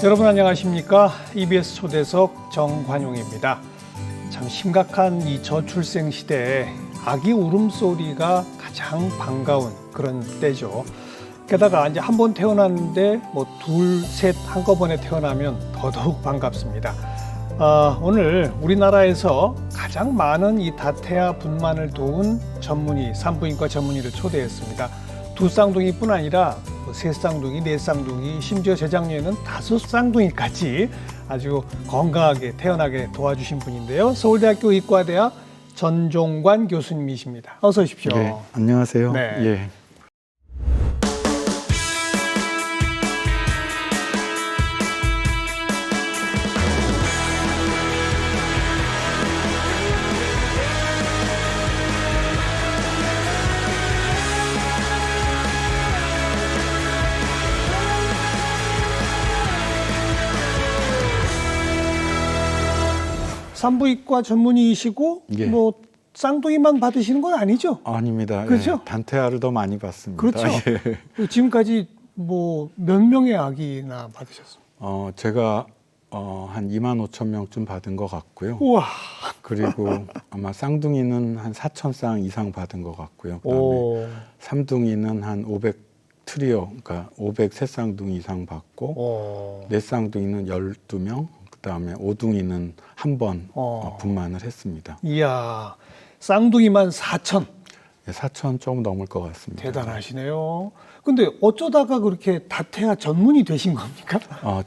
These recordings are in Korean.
여러분 안녕하십니까? EBS 초대석 정관용입니다. 참 심각한 이 저출생 시대에 아기 울음소리가 가장 반가운 그런 때죠. 게다가 이제 한 번 태어났는데 뭐 둘, 셋 한꺼번에 태어나면 더더욱 반갑습니다. 오늘 우리나라에서 가장 많은 이 다태아 분만을 도운 전문의, 산부인과 전문의를 초대했습니다. 두 쌍둥이뿐 아니라 세 쌍둥이, 네 쌍둥이, 심지어 재작년에는 다섯 쌍둥이까지 아주 건강하게 태어나게 도와주신 분인데요. 서울대학교 의과대학 전종관 교수님이십니다. 어서 오십시오. 네, 안녕하세요. 네. 예. 산부인과 전문의이시고 예. 뭐 쌍둥이만 받으시는 건 아니죠? 아닙니다. 그렇죠? 예, 단태아를 더 많이 받습니다. 그렇죠. 예. 지금까지 뭐 몇 명의 아기나 받으셨습니까? 제가 한 25,000명쯤 받은 것 같고요. 우와. 그리고 아마 쌍둥이는 한 4,000쌍 이상 받은 것 같고요. 그다음에 오. 삼둥이는 한 500트리오, 그러니까 503쌍둥이 이상 받고 오. 네 쌍둥이는 12명, 그다음에 오둥이는 한 번 분만을 했습니다. 이야, 쌍둥이만 4천. 4,000 조금 넘을 것 같습니다. 대단하시네요. 근데 어쩌다가 그렇게 다태아 전문이 되신 겁니까?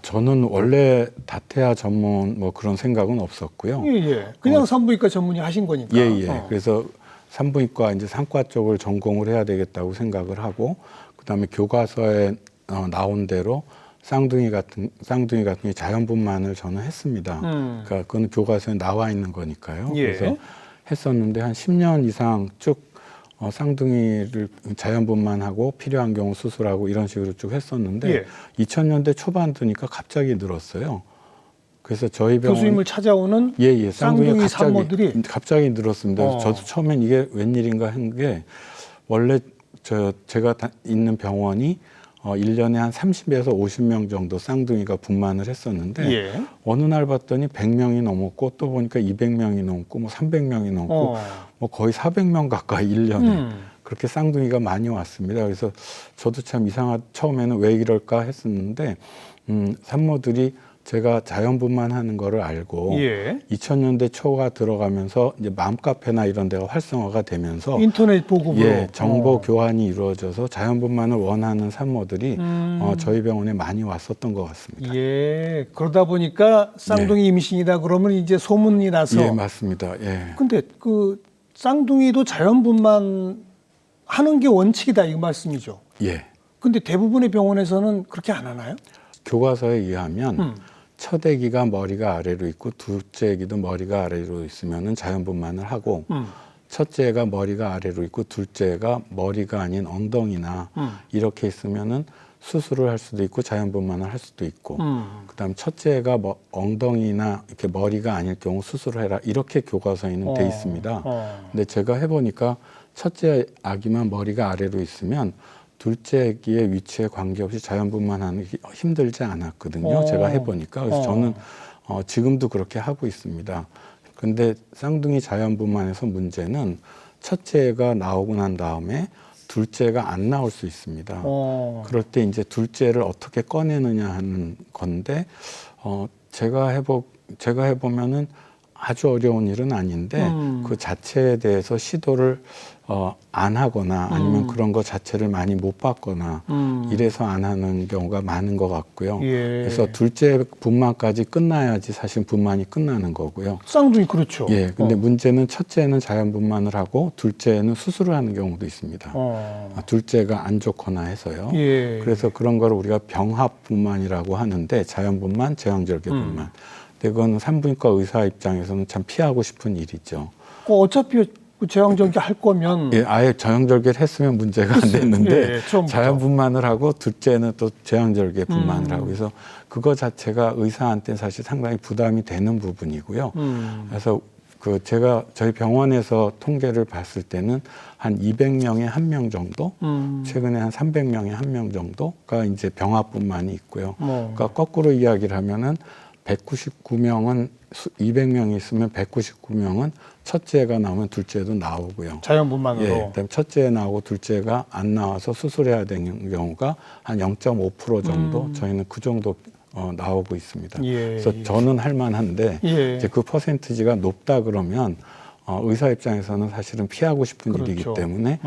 저는 원래 다태아 전문 뭐 그런 생각은 없었고요. 예. 그냥 산부인과 전문의 하신 거니까. 예. 그래서 산부인과 이제 상과 쪽을 전공을 해야 되겠다고 생각을 하고, 그다음에 교과서에 나온 대로 쌍둥이 같은 게 자연분만을 저는 했습니다. 그러니까 그건 교과서에 나와 있는 거니까요. 예. 그래서 했었는데 한 10년 이상 쭉 쌍둥이를 자연분만하고 필요한 경우 수술하고 이런 식으로 쭉 했었는데 예. 2000년대 초반 되니까 갑자기 늘었어요. 그래서 저희 병원 교수님을 찾아오는 쌍둥이 산모들이 갑자기 늘었습니다. 그래서 저도 처음엔 이게 웬일인가 한 게, 원래 제가 있는 병원이 1년에 한 30에서 50명 정도 쌍둥이가 분만을 했었는데 예. 어느 날 봤더니 100명이 넘었고 또 보니까 200명이 넘고 뭐 300명이 넘고 뭐 거의 400명 가까이 1년에 그렇게 쌍둥이가 많이 왔습니다. 그래서 저도 참 처음에는 왜 이럴까 했었는데 산모들이 제가 자연분만하는 거를 알고 예. 2000년대 초가 들어가면서 이제 맘카페나 이런 데가 활성화가 되면서 인터넷 보급으로 정보 교환이 이루어져서 자연분만을 원하는 산모들이 저희 병원에 많이 왔었던 것 같습니다. 예. 그러다 보니까 쌍둥이 임신이다 그러면 이제 소문이 나서. 예, 맞습니다. 예. 근데 그 쌍둥이도 자연분만 하는 게 원칙이다 이 말씀이죠. 예. 근데 대부분의 병원에서는 그렇게 안 하나요? 교과서에 의하면 첫 아기가 머리가 아래로 있고 둘째 아기도 머리가 아래로 있으면은 자연분만을 하고 첫째가 머리가 아래로 있고 둘째가 머리가 아닌 엉덩이나 이렇게 있으면은 수술을 할 수도 있고 자연분만을 할 수도 있고 그다음 첫째가 엉덩이나 이렇게 머리가 아닐 경우 수술을 해라 이렇게 교과서에는 돼 있습니다. 근데 제가 해보니까 첫째 아기만 머리가 아래로 있으면 둘째 아기의 위치에 관계없이 자연분만하는 게 힘들지 않았거든요. 제가 해보니까. 그래서 저는 지금도 그렇게 하고 있습니다. 근데 쌍둥이 자연분만에서 문제는 첫째가 나오고 난 다음에 둘째가 안 나올 수 있습니다. 그럴 때 이제 둘째를 어떻게 꺼내느냐 하는 건데, 제가 해보면은 아주 어려운 일은 아닌데 그 자체에 대해서 시도를 안 하거나 아니면 그런 거 자체를 많이 못 봤거나 이래서 안 하는 경우가 많은 것 같고요. 예. 그래서 둘째 분만까지 끝나야지 사실 분만이 끝나는 거고요. 쌍둥이 그렇죠. 예. 근데 문제는 첫째는 자연분만을 하고 둘째는 수술을 하는 경우도 있습니다. 둘째가 안 좋거나 해서요. 예. 그래서 그런 걸 우리가 병합분만이라고 하는데 자연분만, 제왕절개분만. 근데 그건 산부인과 의사 입장에서는 참 피하고 싶은 일이죠. 어차피 제왕절개 할 거면 예, 아예 제왕절개를 했으면 문제가 안 됐는데 예, 자연분만을 하고 둘째는 또 제왕절개 분만을 하고 그래서 그거 자체가 의사한테 사실 상당히 부담이 되는 부분이고요. 그래서 제가 저희 병원에서 통계를 봤을 때는 한 200명에 1명 정도, 최근에 한 300명에 1명 정도가 이제 병합분만이 있고요. 그러니까 거꾸로 이야기를 하면은 199명은 200명이 있으면 199명은 첫째가 나오면 둘째도 나오고요. 자연분만으로. 예, 그다음에 첫째 나오고 둘째가 안 나와서 수술해야 되는 경우가 한 0.5% 정도 저희는 그 정도 나오고 있습니다. 예, 그래서 저는 할 만한데 예. 이제 그 퍼센티지가 높다 그러면 의사 입장에서는 사실은 피하고 싶은 그렇죠. 일이기 때문에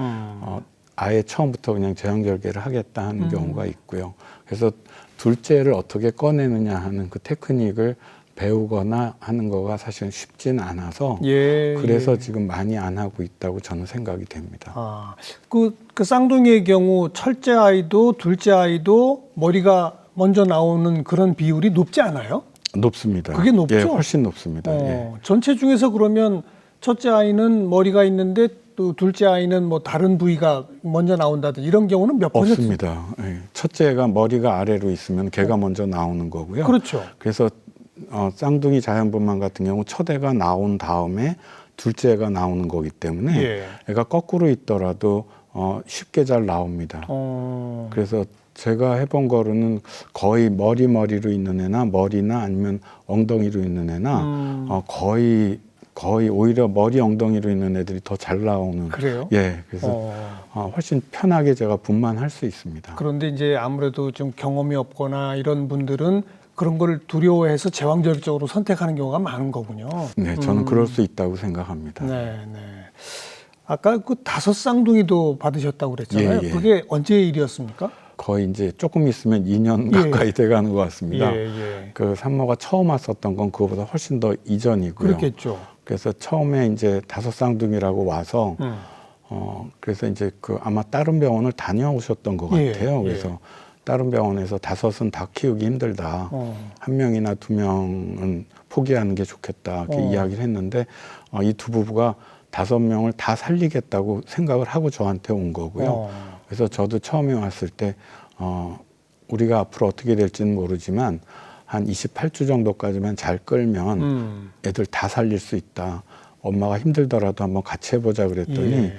아예 처음부터 그냥 제왕절개를 하겠다 하는 경우가 있고요. 그래서 둘째를 어떻게 꺼내느냐 하는 그 테크닉을 배우거나 하는 거가 사실은 쉽진 않아서 예, 그래서 예. 지금 많이 안 하고 있다고 저는 생각이 됩니다. 아, 그 쌍둥이의 경우 첫째 아이도 둘째 아이도 머리가 먼저 나오는 그런 비율이 높지 않아요? 높습니다. 그게 높죠? 예, 훨씬 높습니다. 예. 전체 중에서 그러면 첫째 아이는 머리가 있는데 또 둘째 아이는 뭐 다른 부위가 먼저 나온다든지 이런 경우는 몇 퍼센트? 없습니다. 예. 첫째가 머리가 아래로 있으면 걔가 먼저 나오는 거고요. 그렇죠. 그래서 쌍둥이 자연분만 같은 경우 첫애가 나온 다음에 둘째가 나오는 거기 때문에 예. 애가 거꾸로 있더라도 쉽게 잘 나옵니다. 그래서 제가 해본 거로는 거의 머리로 있는 애나 머리나 아니면 엉덩이로 있는 애나 거의 오히려 머리 엉덩이로 있는 애들이 더 잘 나오는. 그래요? 예, 그래서 훨씬 편하게 제가 분만할 수 있습니다. 그런데 이제 아무래도 좀 경험이 없거나 이런 분들은 그런 걸 두려워해서 제왕절개적으로 선택하는 경우가 많은 거군요. 네, 저는 그럴 수 있다고 생각합니다. 네, 네. 아까 그 5 쌍둥이도 받으셨다고 그랬잖아요. 예, 예. 그게 언제 일이었습니까? 거의 이제 조금 있으면 2년 예. 가까이 돼가는 것 같습니다. 예, 예. 그 산모가 처음 왔었던 건 그거보다 훨씬 더 이전이고요. 그렇겠죠. 그래서 처음에 이제 5 쌍둥이라고 와서 그래서 이제 그 아마 다른 병원을 다녀오셨던 것 예, 같아요. 예. 그래서 다른 병원에서 5은 다 키우기 힘들다. 1명이나 2명은 포기하는 게 좋겠다. 이렇게 이야기를 했는데 이 두 부부가 5명을 다 살리겠다고 생각을 하고 저한테 온 거고요. 그래서 저도 처음에 왔을 때 우리가 앞으로 어떻게 될지는 모르지만 한 28주 정도까지만 잘 끌면 애들 다 살릴 수 있다. 엄마가 힘들더라도 한번 같이 해보자 그랬더니 예.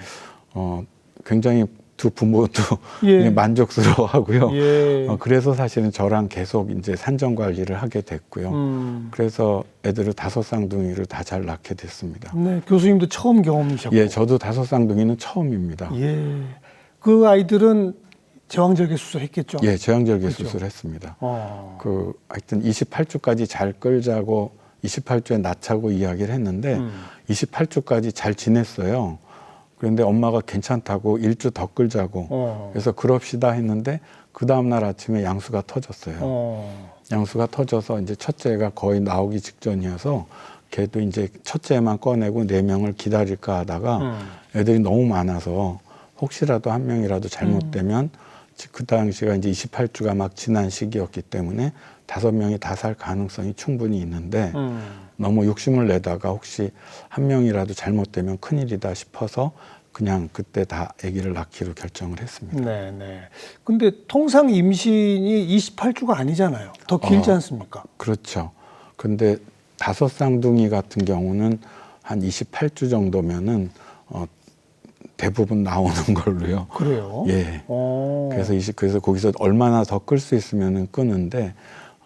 굉장히 두 부모도 예. 만족스러워하고요. 예. 그래서 사실은 저랑 계속 이제 산정 관리를 하게 됐고요. 그래서 애들을 5 쌍둥이를 다 잘 낳게 됐습니다. 네, 교수님도 처음 경험이셨고. 예, 저도 5 쌍둥이는 처음입니다. 예. 그 아이들은 제왕절개 수술했겠죠? 예, 제왕절개 그렇죠. 수술했습니다. 어. 하여튼 28주까지 잘 끌자고 28주에 낳자고 이야기를 했는데 28주까지 잘 지냈어요. 그런데 엄마가 괜찮다고 1주 더 끌자고 그래서 그럽시다 했는데 그 다음날 아침에 양수가 터졌어요. 양수가 터져서 이제 첫째가 거의 나오기 직전이어서 걔도 이제 첫째만 꺼내고 4명을 기다릴까 하다가 애들이 너무 많아서 혹시라도 1명이라도 잘못되면 그 당시가 이제 28주가 막 지난 시기였기 때문에 5명이 다 살 가능성이 충분히 있는데 너무 욕심을 내다가 혹시 1명이라도 잘못되면 큰일이다 싶어서 그냥 그때 다 아기를 낳기로 결정을 했습니다. 네, 네. 근데 통상 임신이 28주가 아니잖아요. 더 길지 않습니까? 그렇죠. 근데 5 쌍둥이 같은 경우는 한 28주 정도면은 대부분 나오는 걸로요. 그래요? 예. 그래서 거기서 얼마나 더 끌 수 있으면은 끄는데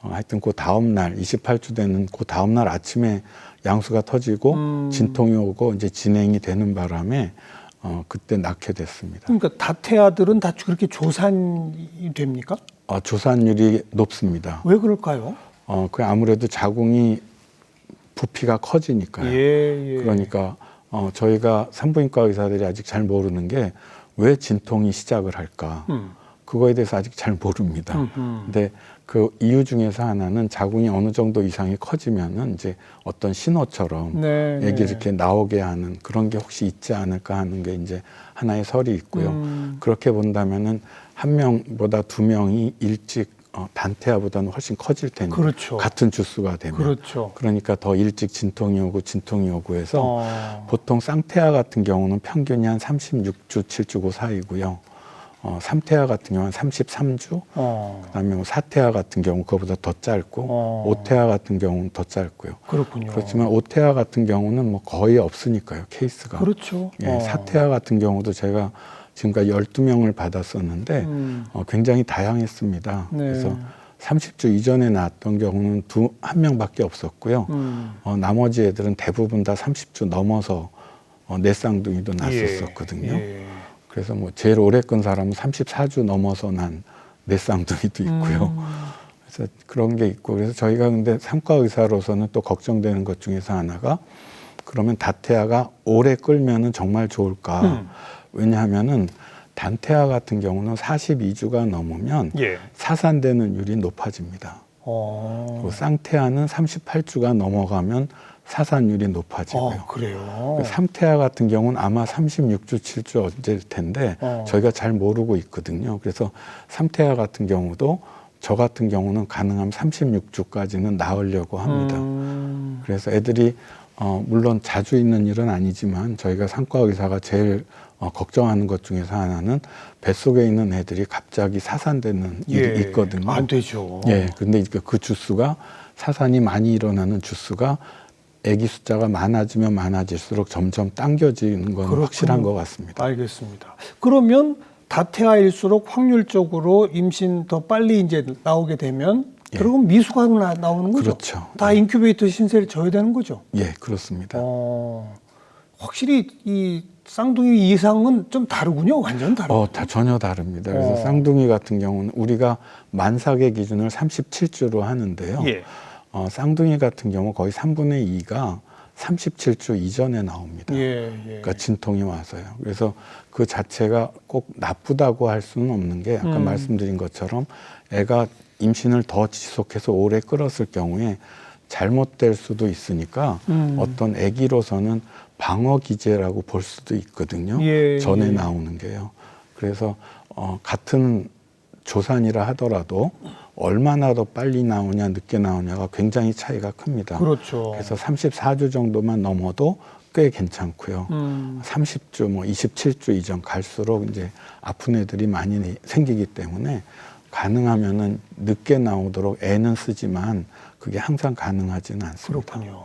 하여튼 그 다음 날 28주 되는 그 다음 날 아침에 양수가 터지고 진통이 오고 이제 진행이 되는 바람에 그때 낳게 됐습니다. 그러니까 다태아들은 다 그렇게 조산이 됩니까? 조산율이 높습니다. 왜 그럴까요? 그 아무래도 자궁이 부피가 커지니까요. 예, 예. 그러니까 저희가 산부인과 의사들이 아직 잘 모르는 게 왜 진통이 시작을 할까? 그거에 대해서 아직 잘 모릅니다. 근데 그 이유 중에서 하나는 자궁이 어느 정도 이상이 커지면은 이제 어떤 신호처럼 네, 애기 네. 이렇게 나오게 하는 그런 게 혹시 있지 않을까 하는 게 이제 하나의 설이 있고요. 그렇게 본다면은 1명보다 2명이 일찍 단태아보다는 훨씬 커질 테니까 그렇죠. 같은 주수가 되면 그렇죠. 그러니까 더 일찍 진통이 오고 해서 보통 쌍태아 같은 경우는 평균이 한 36주, 7주 그 사이고요. 3태아 같은 경우는 33주, 그다음에 뭐 4태아 같은 경우 그거보다 더 짧고 5태아 같은 경우는 더 짧고요. 그렇군요. 그렇지만 5태아 같은 경우는 뭐 거의 없으니까요, 케이스가. 그렇죠. 예, 4태아 같은 경우도 제가 지금까지 12명을 받았었는데 굉장히 다양했습니다. 네. 그래서 30주 이전에 낳았던 경우는 한 명밖에 없었고요. 나머지 애들은 대부분 다 30주 넘어서 내 쌍둥이도 낳았었거든요. 예. 그래서 뭐 제일 오래 끈 사람은 34주 넘어서 난 내 쌍둥이도 있고요. 그래서 그런 게 있고, 그래서 저희가 근데 상과 의사로서는 또 걱정되는 것 중에서 하나가, 그러면 다태아가 오래 끌면은 정말 좋을까? 왜냐하면은 단태아 같은 경우는 42주가 넘으면 예. 사산되는 율이 높아집니다. 그리고 쌍태아는 38주가 넘어가면 사산율이 높아지고요. 그래요. 3태아 같은 경우는 아마 36주, 7주 언제일 텐데 저희가 잘 모르고 있거든요. 그래서 3태아 같은 경우도 저 같은 경우는 가능하면 36주까지는 낳으려고 합니다. 그래서 애들이 물론 자주 있는 일은 아니지만 저희가 상과 의사가 제일 걱정하는 것 중에서 하나는 뱃속에 있는 애들이 갑자기 사산되는 일이 있거든요. 안 되죠. 예, 근데 그 주수가 사산이 많이 일어나는 주수가 아기 숫자가 많아지면 많아질수록 점점 당겨지는 건 그렇군요. 확실한 것 같습니다. 알겠습니다. 그러면 다태아일수록 확률적으로 임신 더 빨리 이제 나오게 되면 그러면 미숙아로 나오는 거죠? 그렇죠. 다 인큐베이터 신세를 져야 되는 거죠? 예, 그렇습니다. 확실히 이 쌍둥이 이상은 좀 다르군요. 완전 다르죠. 전혀 다릅니다. 그래서 쌍둥이 같은 경우는 우리가 만삭의 기준을 37주로 하는데요. 예. 쌍둥이 같은 경우 거의 3분의 2가 37주 이전에 나옵니다. 그러니까 진통이 와서요. 그래서 그 자체가 꼭 나쁘다고 할 수는 없는 게 아까 말씀드린 것처럼 애가 임신을 더 지속해서 오래 끌었을 경우에 잘못될 수도 있으니까 어떤 아기로서는 방어 기제라고 볼 수도 있거든요. 전에 나오는 게요. 그래서 같은 조산이라 하더라도 얼마나 더 빨리 나오냐 늦게 나오냐가 굉장히 차이가 큽니다. 그렇죠. 그래서 34주 정도만 넘어도 꽤 괜찮고요. 30주, 뭐 27주 이전 갈수록 이제 아픈 애들이 많이 생기기 때문에 가능하면은 늦게 나오도록 애는 쓰지만 그게 항상 가능하지는 않습니다. 그렇군요.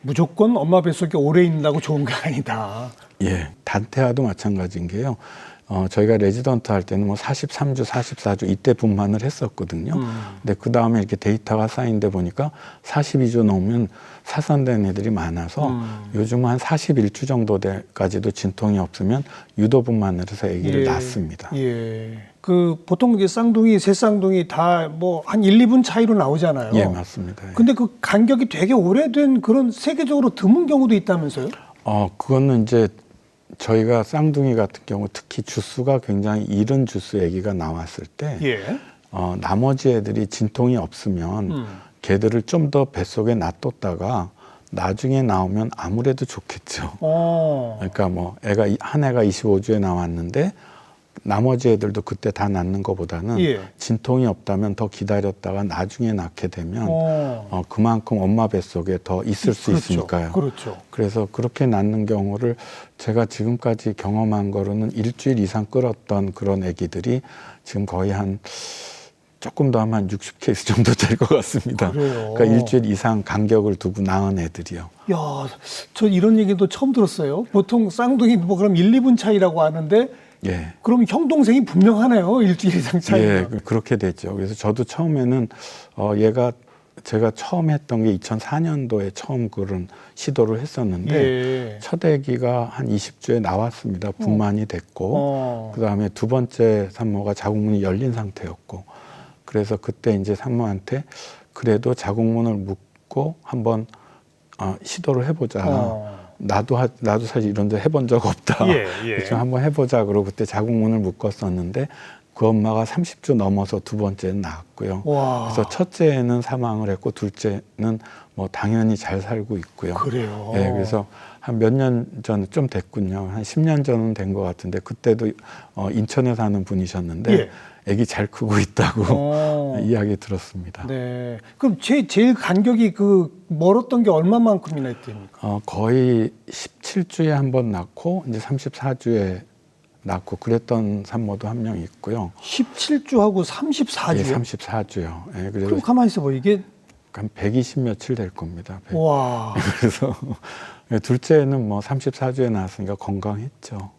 무조건 엄마 뱃속에 오래 있는다고 좋은 게 아니다. 예, 단태아도 마찬가지인 게요. 저희가 레지던트 할 때는 뭐 43주, 44주 이때 분만을 했었거든요. 근데 그 다음에 이렇게 데이터가 쌓인데 보니까 42주 넘으면 사산된 애들이 많아서 요즘 한 41주 정도까지도 진통이 없으면 유도 분만을 해서 아기를 낳습니다. 예. 그 보통 이제 쌍둥이, 새 쌍둥이 다 뭐 한 1, 2분 차이로 나오잖아요. 예, 맞습니다. 예. 근데 그 간격이 되게 오래된 그런 세계적으로 드문 경우도 있다면서요? 그거는 이제 저희가 쌍둥이 같은 경우 특히 주수가 굉장히 이른 주수 아기가 나왔을 때 나머지 애들이 진통이 없으면 걔들을 좀 더 뱃속에 놔뒀다가 나중에 나오면 아무래도 좋겠죠. 그러니까 뭐 한 애가 25주에 나왔는데 나머지 애들도 그때 다 낳는 것보다는 진통이 없다면 더 기다렸다가 나중에 낳게 되면 그만큼 엄마 뱃속에 더 있을 수 있으니까요. 그렇죠. 그래서 그렇게 낳는 경우를 제가 지금까지 경험한 거로는 일주일 이상 끌었던 그런 아기들이 지금 거의 한 조금 더 하면 60케이스 정도 될 것 같습니다. 그래요. 그러니까 일주일 이상 간격을 두고 낳은 애들이요. 야, 저 이런 얘기도 처음 들었어요. 보통 쌍둥이 뭐 그럼 1, 2분 차이라고 하는데 예. 그럼 형 동생이 분명하네요. 일주일 이상 차이. 예, 그렇게 됐죠. 그래서 저도 처음에는 얘가 제가 처음 했던 게 2004년도에 처음 그런 시도를 했었는데 첫 아기가 한 20주에 나왔습니다. 분만이 됐고 그다음에 두 번째 산모가 자궁문이 열린 상태였고 그래서 그때 이제 산모한테 그래도 자궁문을 묶고 한번 시도를 해보자. 나도 사실 이런 데 해본 적 없다. 그래서 한번 해보자. 그러고 그때 자궁문을 묶었었는데 그 엄마가 30주 넘어서 두 번째는 낳았고요. 그래서 첫째는 사망을 했고 둘째는 뭐 당연히 잘 살고 있고요. 그래요. 네, 그래서 한 몇 년 전 좀 됐군요. 한 10년 전은 된 것 같은데 그때도 인천에 사는 분이셨는데 아기 잘 크고 있다고 이야기 들었습니다. 네. 그럼 제일 간격이 그 멀었던 게 얼마만큼이나 됩니까? 거의 17주에 한 번 낳고 이제 34주에 낳고 그랬던 산모도 한 명 있고요. 17주하고 34주요? 예, 34주요. 예, 그래서 그럼 가만히 있어봐. 이게 한 120 며칠 될 겁니다. 와. 그래서 둘째는 뭐 34주에 낳았으니까 건강했죠.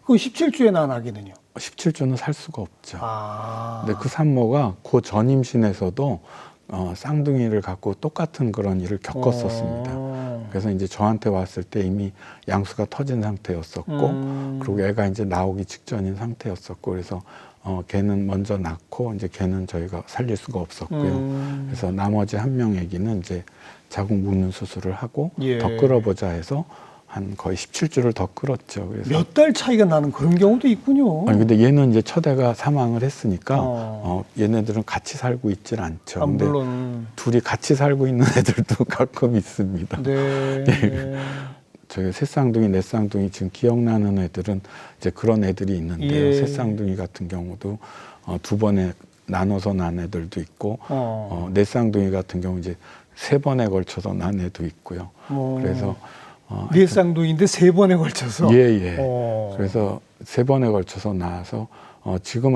그 17주에 낳은 아기는요? 17주는 살 수가 없죠. 아. 근데 그 산모가 그 전 임신에서도 쌍둥이를 갖고 똑같은 그런 일을 겪었었습니다. 그래서 이제 저한테 왔을 때 이미 양수가 터진 상태였었고, 그리고 애가 이제 나오기 직전인 상태였었고, 그래서 걔는 먼저 낳고 이제 걔는 저희가 살릴 수가 없었고요. 그래서 나머지 한 명 애기는 이제 자궁 묻는 수술을 하고 예. 더 끌어보자 해서 한 거의 17주를 더 끌었죠. 그래서 몇 달 차이가 나는 그런 경우도 있군요. 아니 근데 얘는 이제 첫 애가 사망을 했으니까 얘네들은 같이 살고 있질 않죠. 아, 근데 물론. 둘이 같이 살고 있는 애들도 가끔 있습니다. 네. 저희 새쌍둥이, 넷쌍둥이 지금 기억나는 애들은 이제 그런 애들이 있는데요. 예. 새쌍둥이 같은 경우도 두 번에 나눠서 난 애들도 있고, 넷쌍둥이 같은 경우 이제 세 번에 걸쳐서 난 애도 있고요. 그래서 네 쌍둥이인데 세 번에 걸쳐서. 예. 그래서 세 번에 걸쳐서 낳아서 지금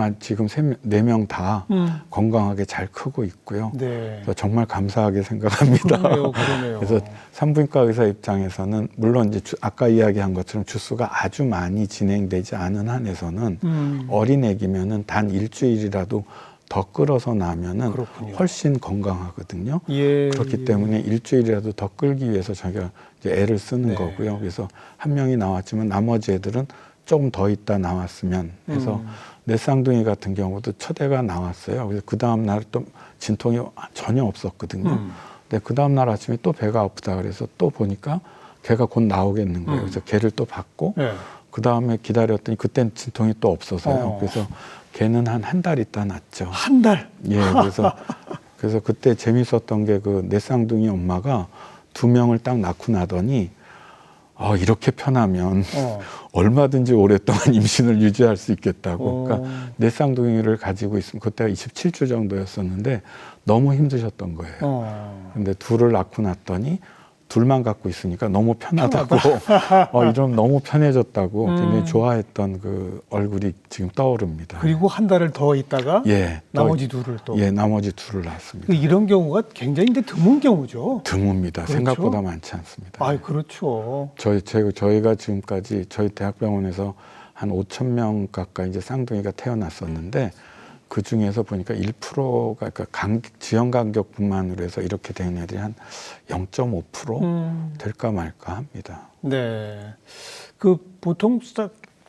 네 명 다 건강하게 잘 크고 있고요. 네. 그래서 정말 감사하게 생각합니다. 그러네요. 그래서 산부인과 의사 입장에서는 물론 이제 아까 이야기한 것처럼 주수가 아주 많이 진행되지 않은 한에서는 어린 애기면은 단 일주일이라도 더 끌어서 나면은 그렇군요. 훨씬 건강하거든요. 예, 그렇기 때문에 일주일이라도 더 끌기 위해서 저희가 이제 애를 쓰는 네. 거고요. 그래서 한 명이 나왔지만 나머지 애들은 조금 더 있다 나왔으면 해서 내 쌍둥이 같은 경우도 첫 애가 나왔어요. 그래서 그 다음 날 또 진통이 전혀 없었거든요. 근데 그 다음 날 아침에 또 배가 아프다 그래서 또 보니까 걔가 곧 나오겠는 거예요. 그래서 걔를 또 받고 네. 그 다음에 기다렸더니 그땐 진통이 또 없어서요. 그래서 걔는 한 달 있다 났죠. 한 달. 예, 그래서 그때 재밌었던 게 그 내 쌍둥이 엄마가 두 명을 딱 낳고 나더니 이렇게 편하면 얼마든지 오랫동안 임신을 유지할 수 있겠다고. 그러니까 내 쌍둥이를 가지고 있으면 그때가 27주 정도였었는데 너무 힘드셨던 거예요. 근데 둘을 낳고 났더니 둘만 갖고 있으니까 너무 편하다고 이러면 너무 편해졌다고 굉장히 좋아했던 그 얼굴이 지금 떠오릅니다. 그리고 한 달을 더 있다가 예, 나머지 둘을 또. 예, 나머지 둘을 낳았습니다. 이런 경우가 굉장히 근데 드문 경우죠. 드뭅니다. 그렇죠? 생각보다 많지 않습니다. 아, 그렇죠. 저희가 지금까지 저희 대학병원에서 한 5천 명 가까이 이제 쌍둥이가 태어났었는데 그 중에서 보니까 1%가 그러니까 지연 간격분만으로 해서 이렇게 된 애들이 한 0.5% 될까 말까 합니다. 네. 그 보통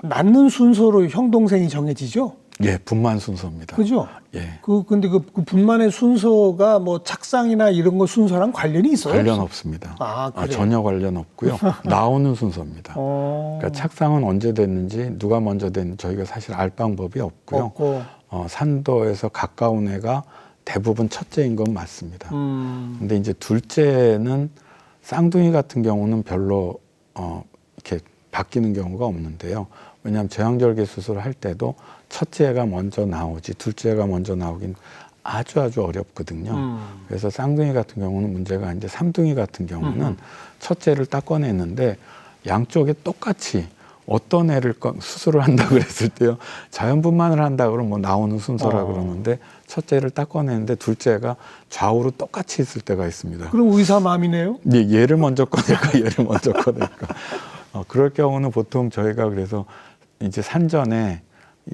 낳는 순서로 형 동생이 정해지죠? 예, 분만 순서입니다. 그죠? 예. 근데 그 분만의 순서가 뭐 착상이나 이런 거 순서랑 관련이 있어요? 관련 없습니다. 그래요? 전혀 관련 없고요. 나오는 순서입니다. 그러니까 착상은 언제 됐는지 누가 먼저 됐는지 저희가 사실 알 방법이 없고요. 없고. 산도에서 가까운 애가 대부분 첫째인 건 맞습니다. 근데 이제 둘째는 쌍둥이 같은 경우는 별로 이렇게 바뀌는 경우가 없는데요. 왜냐하면 제왕절개 수술을 할 때도 첫째가 먼저 나오지 둘째가 먼저 나오긴 아주 어렵거든요. 그래서 쌍둥이 같은 경우는 문제가 이제 삼둥이 같은 경우는 첫째를 딱 꺼냈는데 양쪽에 똑같이 어떤 애를 수술을 한다 그랬을 때요. 자연분만을 한다 그러면 뭐 나오는 순서라 그러는데 첫째를 딱 꺼내는데 둘째가 좌우로 똑같이 있을 때가 있습니다. 그럼 의사 마음이네요? 예, 얘를 먼저 꺼낼까 얘를 먼저 꺼낼까. 그럴 경우는 보통 저희가 그래서 이제 산전에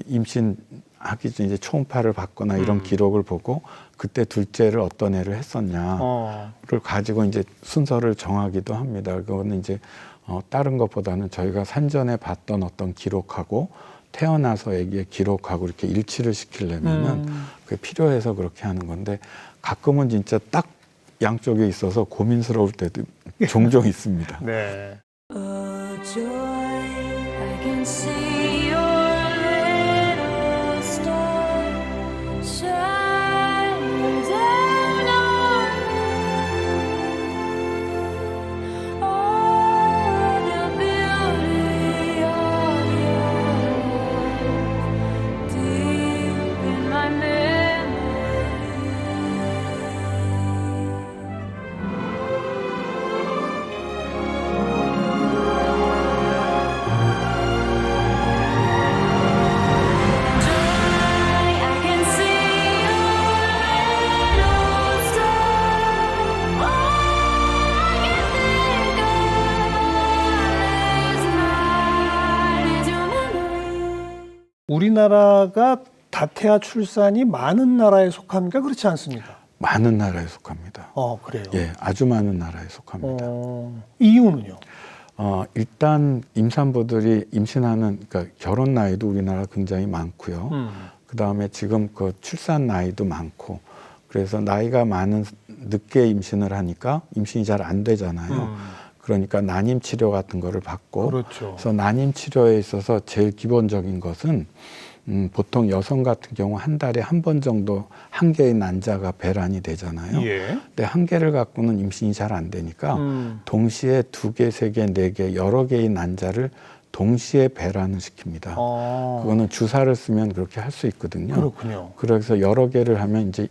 임신하기 전 이제 초음파를 받거나 이런 기록을 보고 그때 둘째를 어떤 애를 했었냐를 가지고 이제 순서를 정하기도 합니다. 그거는 이제 다른 것보다는 저희가 산전에 봤던 어떤 기록하고 태어나서 애기의 기록하고 이렇게 일치를 시키려면은 그게 필요해서 그렇게 하는 건데 가끔은 진짜 딱 양쪽에 있어서 고민스러울 때도 종종 있습니다. 네. Oh, joy, I can see your little star shining down on me. Oh, the beauty of your love deep in my memory. 우리나라가 다태아 출산이 많은 나라에 속합니까? 그렇지 않습니까? 많은 나라에 속합니다. 그래요. 예, 아주 많은 나라에 속합니다. 이유는요? 일단 임산부들이 임신하는, 그러니까 결혼 나이도 우리나라 굉장히 많고요. 그 다음에 지금 그 출산 나이도 많고, 그래서 나이가 많은 늦게 임신을 하니까 임신이 잘 안 되잖아요. 그러니까 난임 치료 같은 거를 받고, 그렇죠. 그래서 난임 치료에 있어서 제일 기본적인 것은 보통 여성 같은 경우 한 달에 한 번 정도 한 개의 난자가 배란이 되잖아요. 예. 근데 한 개를 갖고는 임신이 잘 안 되니까 동시에 2개, 3개, 4개 여러 개의 난자를 동시에 배란을 시킵니다. 그거는 주사를 쓰면 그렇게 할 수 있거든요. 그렇군요. 그래서 여러 개를 하면 이제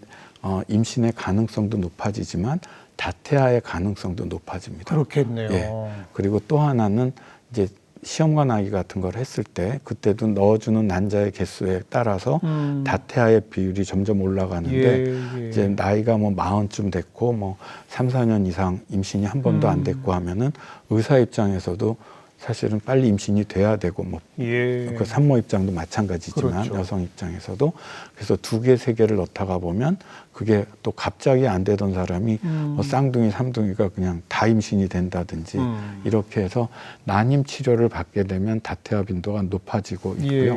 임신의 가능성도 높아지지만 다태아의 가능성도 높아집니다. 그렇겠네요. 예. 그리고 또 하나는 이제 시험관 아기 같은 걸 했을 때 그때도 넣어주는 난자의 개수에 따라서 다태아의 비율이 점점 올라가는데 이제 나이가 뭐 40쯤 됐고 뭐 3, 4년 이상 임신이 한 번도 안 됐고 하면은 의사 입장에서도 사실은 빨리 임신이 돼야 되고 뭐 그 산모 입장도 마찬가지지만 그렇죠. 여성 입장에서도 그래서 2개, 3개를 넣다가 보면 그게 또 갑자기 안 되던 사람이 뭐 쌍둥이, 삼둥이가 그냥 다 임신이 된다든지 이렇게 해서 난임 치료를 받게 되면 다태아 빈도가 높아지고 있고요.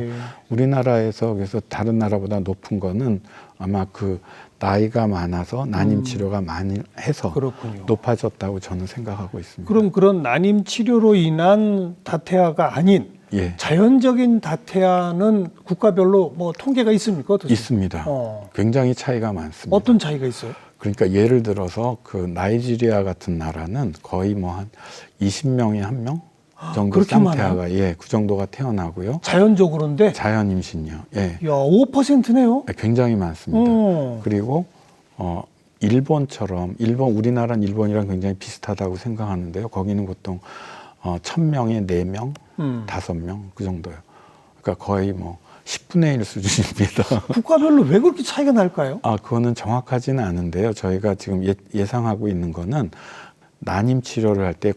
우리나라에서 그래서 다른 나라보다 높은 거는 아마 그 나이가 많아서 난임 치료가 많이 해서 그렇군요. 높아졌다고 저는 생각하고 있습니다. 그럼 그런 난임 치료로 인한 다태아가 아닌 예. 자연적인 다태아는 국가별로 뭐 통계가 있습니까? 어떻습니까? 있습니다. 굉장히 차이가 많습니다. 어떤 차이가 있어요? 그러니까 예를 들어서 그 나이지리아 같은 나라는 거의 뭐 한 20명에 1명 정도 그렇게 쌍태아가 많아요? 예, 그 정도가 태어나고요. 자연적으로인데 자연 임신요. 예. 야, 5%네요. 굉장히 많습니다. 그리고 일본처럼 우리나라는 일본이랑 굉장히 비슷하다고 생각하는데요. 거기는 보통 1000명에 4명, 5명 그 정도요. 그러니까 거의 뭐 10분의 1 수준입니다. 국가별로 왜 그렇게 차이가 날까요? 그거는 정확하지는 않은데요. 저희가 지금 예상하고 있는 거는 난임 치료를 할 때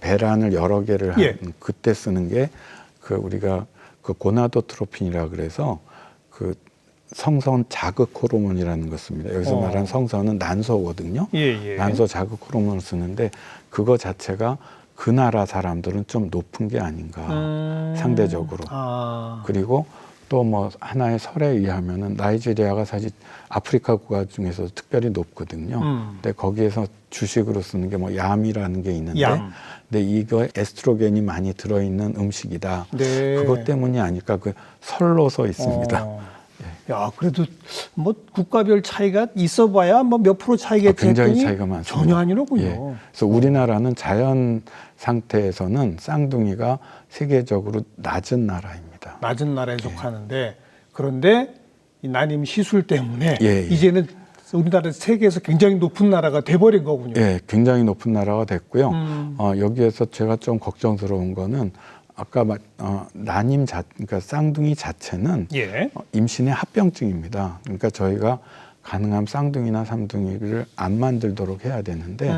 배란을 여러 개를 그때 쓰는 게 그 우리가 그 고나도트로핀이라 그래서 그 성선 자극 호르몬이라는 거 씁니다. 여기서 말하는 성선은 난소거든요. 난소 자극 호르몬을 쓰는데 그거 자체가 그 나라 사람들은 좀 높은 게 아닌가 상대적으로. 그리고 또 뭐 하나의 설에 의하면은 나이지리아가 사실 아프리카 국가 중에서 특별히 높거든요. 근데 거기에서 주식으로 쓰는 게 뭐 얌이라는 게 있는데, 근데 이거 에스트로겐이 많이 들어있는 음식이다. 그것 때문이 아닐까 그 설로서 있습니다. 야, 그래도 뭐 국가별 차이가 있어봐야 뭐 몇 프로 차이겠지 굉장히 했더니 차이가 많습니다. 전혀 아니로군요. 예. 그래서 우리나라는 자연 상태에서는 쌍둥이가 세계적으로 낮은 나라입니다. 낮은 나라에 속하는데 그런데 이 난임 시술 때문에 예. 이제는 우리나라 세계에서 굉장히 높은 나라가 돼버린 거군요. 예, 굉장히 높은 나라가 됐고요. 여기에서 제가 좀 걱정스러운 거는 아까 그러니까 쌍둥이 자체는 임신의 합병증입니다. 그러니까 저희가 가능하면 쌍둥이나 삼둥이를 안 만들도록 해야 되는데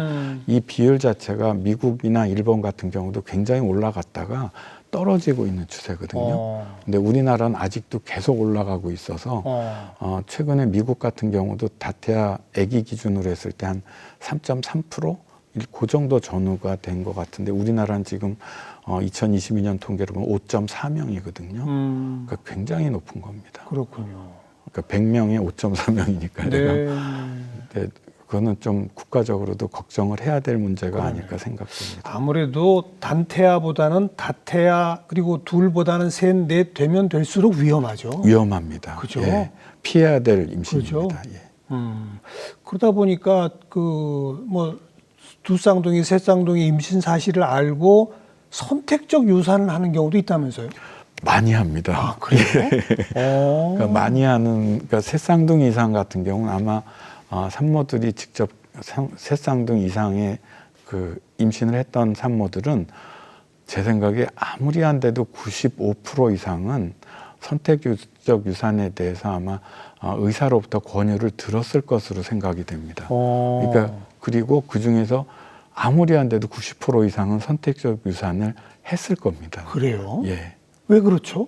이 비율 자체가 미국이나 일본 같은 경우도 굉장히 올라갔다가 떨어지고 있는 추세거든요. 근데 우리나라는 아직도 계속 올라가고 있어서 최근에 미국 같은 경우도 다태아 아기 기준으로 했을 때 한 3.3%? 그 정도 전후가 된 것 같은데 우리나라는 지금 2022년 통계로 보면 5.4명이거든요. 그러니까 굉장히 높은 겁니다. 그렇군요. 그러니까 100명에 5.4명이니까 네. 근데 그거는 좀 국가적으로도 걱정을 해야 될 문제가 아닐까 생각됩니다. 아무래도 단태아보다는 다태아 그리고 둘보다는 셋, 넷 되면 될수록 위험하죠. 위험합니다. 그죠? 예, 피해야 될 임신입니다. 그죠? 예. 그러다 보니까 그 뭐 두 쌍둥이, 세 쌍둥이 임신 사실을 알고 선택적 유산을 하는 경우도 있다면서요? 많이 합니다. 아, 그래요? 그러니까 많이 하는, 그러니까 새 쌍둥이 이상 같은 경우는 아마 산모들이 직접 새 쌍둥이 이상의 그 임신을 했던 산모들은 제 생각에 아무리 안 돼도 95% 이상은 선택적 유산에 대해서 아마 의사로부터 권유를 들었을 것으로 생각이 됩니다. 그러니까 그리고 그 중에서 아무리 안 돼도 90% 이상은 선택적 유산을 했을 겁니다. 그래요? 예. 왜 그렇죠?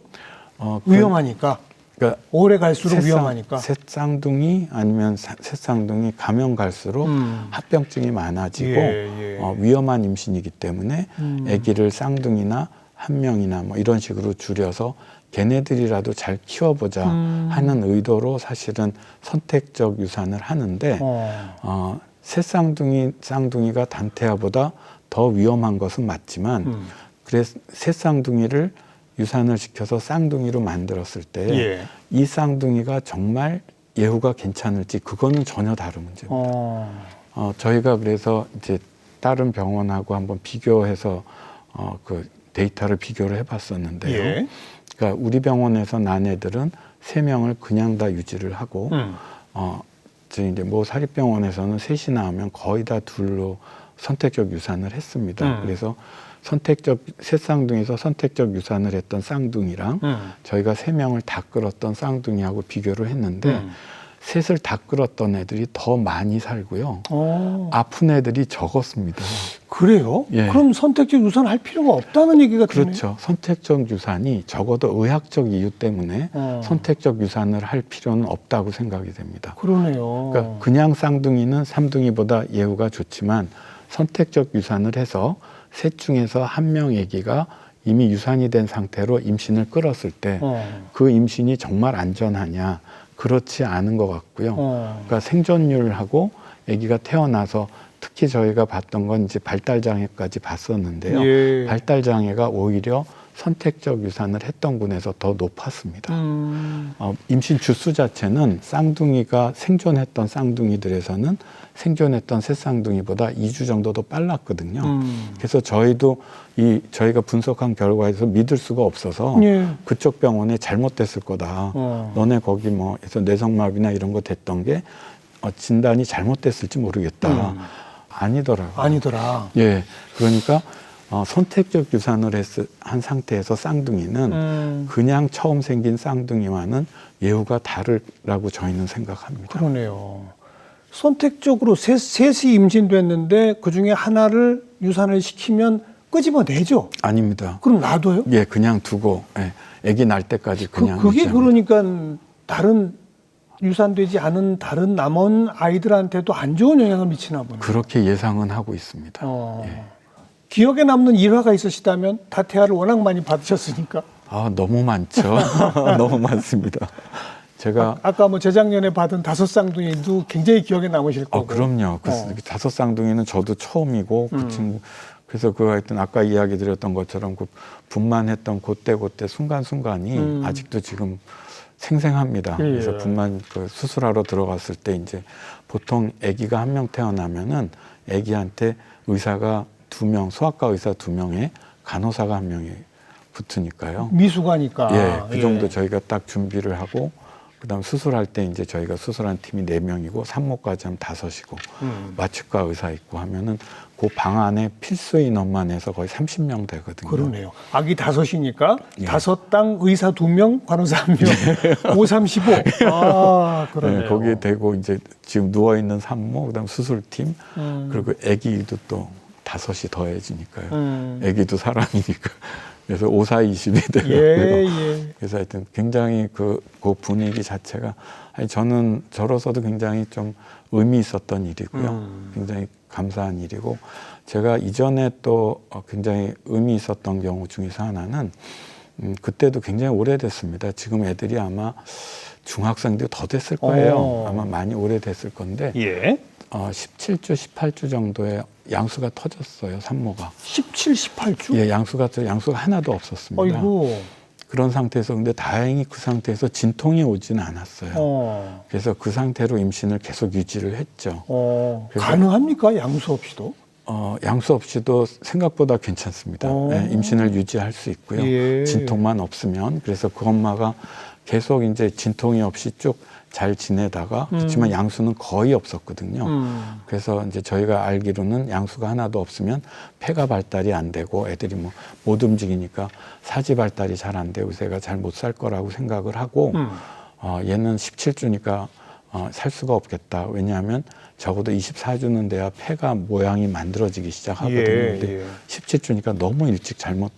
위험하니까. 그러니까 오래 갈수록 위험하니까. 새쌍둥이 아니면 새쌍둥이 가면 갈수록 합병증이 많아지고 예, 예. 위험한 임신이기 때문에 아기를 쌍둥이나 한 명이나 뭐 이런 식으로 줄여서 걔네들이라도 잘 키워보자 하는 의도로 사실은 선택적 유산을 하는데 새쌍둥이가 단태아보다 더 위험한 것은 맞지만 그래서 새쌍둥이를 유산을 시켜서 쌍둥이로 만들었을 때 이 쌍둥이가 정말 예후가 괜찮을지 그거는 전혀 다른 문제입니다. 저희가 그래서 이제 다른 병원하고 한번 비교해서 그 데이터를 비교를 해봤었는데요. 예. 그러니까 우리 병원에서 난 애들은 3명을 그냥 다 유지를 하고 이제 뭐 사립병원에서는 셋이 나오면 거의 다 둘로 선택적 유산을 했습니다. 그래서 새쌍둥이에서 선택적 유산을 했던 쌍둥이랑 저희가 3명을 다 끌었던 쌍둥이하고 비교를 했는데 셋을 다 끌었던 애들이 더 많이 살고요. 아픈 애들이 적었습니다. 그래요? 예. 그럼 선택적 유산 할 필요가 없다는 얘기가 되네요. 그렇죠. 선택적 유산이 적어도 의학적 이유 때문에 선택적 유산을 할 필요는 없다고 생각이 됩니다. 그러네요. 그러니까 그냥 쌍둥이는 삼둥이보다 예후가 좋지만 선택적 유산을 해서 셋 중에서 한 명 아기가 이미 유산이 된 상태로 임신을 끌었을 때 그 임신이 정말 안전하냐? 그렇지 않은 것 같고요. 그러니까 생존율하고 아기가 태어나서 특히 저희가 봤던 건 이제 발달 장애까지 봤었는데요. 예. 발달 장애가 오히려 선택적 유산을 했던 군에서 더 높았습니다. 임신 주수 자체는 쌍둥이가 생존했던 쌍둥이들에서는 생존했던 새쌍둥이보다 2주 정도 더 빨랐거든요. 그래서 저희가 분석한 결과에서 믿을 수가 없어서 예. 그쪽 병원에 잘못됐을 거다. 너네 거기 해서 뇌성마비나 이런 거 됐던 게 진단이 잘못됐을지 모르겠다. 아니더라고요. 아니더라. 예, 그러니까 선택적 유산을 한 상태에서 쌍둥이는 그냥 처음 생긴 쌍둥이와는 예후가 다르라고 저희는 생각합니다. 그러네요. 선택적으로 셋이 임신됐는데 그중에 하나를 유산을 시키면 끄집어내죠? 아닙니다. 그럼 놔둬요? 예, 그냥 두고 아기 날 때까지 그냥 그게 유지합니다. 그러니까 다른 유산되지 않은 다른 남은 아이들한테도 안 좋은 영향을 미치나 보네요. 그렇게 예상은 하고 있습니다. 예. 기억에 남는 일화가 있으시다면 다태아를 워낙 많이 받으셨으니까. 너무 많죠. 너무 많습니다. 제가 아까 뭐 재작년에 받은 5쌍둥이도 굉장히 기억에 남으실 거고. 그럼요. 그 5쌍둥이는 저도 처음이고 그 친구 그래서 하여튼 아까 이야기 드렸던 것처럼 그 분만했던 그때 순간순간이 아직도 지금 생생합니다. 예. 그래서 분만 수술하러 들어갔을 때 이제 보통 아기가 한 명 태어나면은 아기한테 의사가 2명, 소아과 의사 2명에 간호사가 1명이 붙으니까요. 미숙하니까. 예, 그 정도 저희가 딱 준비를 하고 그다음 수술할 때 이제 저희가 수술한 팀이 4명이고 산모까지 하면 5이고 마취과 의사 있고 하면은 그 방 안에 필수 인원만 해서 거의 30명 되거든요. 그러네요. 아기 5이니까 예. 5당 의사 2명, 간호사 1명, 5, 3, 15. 그러네요. 네, 거기에 대고 이제 지금 누워 있는 산모, 그다음 수술팀, 그리고 아기도 또 5이 더해지니까요. 아기도 사람이니까. 그래서 5, 4, 20이 되고요. 예. 그래서 하여튼 굉장히 그 분위기 자체가 저는 저로서도 굉장히 좀 의미 있었던 일이고요. 굉장히 감사한 일이고 제가 이전에 또 굉장히 의미 있었던 경우 중에서 하나는 그때도 굉장히 오래됐습니다. 지금 애들이 아마 중학생도 더 됐을 거예요. 아마 많이 오래됐을 건데 17주, 18주 정도에 양수가 터졌어요. 산모가. 17, 18주? 예, 양수가 하나도 없었습니다. 아이고. 그런 상태에서 근데 다행히 그 상태에서 진통이 오지는 않았어요. 그래서 그 상태로 임신을 계속 유지를 했죠. 가능합니까? 양수 없이도? 양수 없이도 생각보다 괜찮습니다. 네, 임신을 유지할 수 있고요. 예. 진통만 없으면. 그래서 그 엄마가 계속 이제 진통이 없이 쭉 잘 지내다가 그렇지만 양수는 거의 없었거든요. 그래서 이제 저희가 알기로는 양수가 하나도 없으면 폐가 발달이 안 되고 애들이 못 움직이니까 사지 발달이 잘 안 되고 제가 잘 못 살 거라고 생각을 하고 얘는 17주니까 살 수가 없겠다. 왜냐하면 적어도 24주는 돼야 폐가 모양이 만들어지기 시작하거든요. 근데 17주니까 너무 일찍 잘못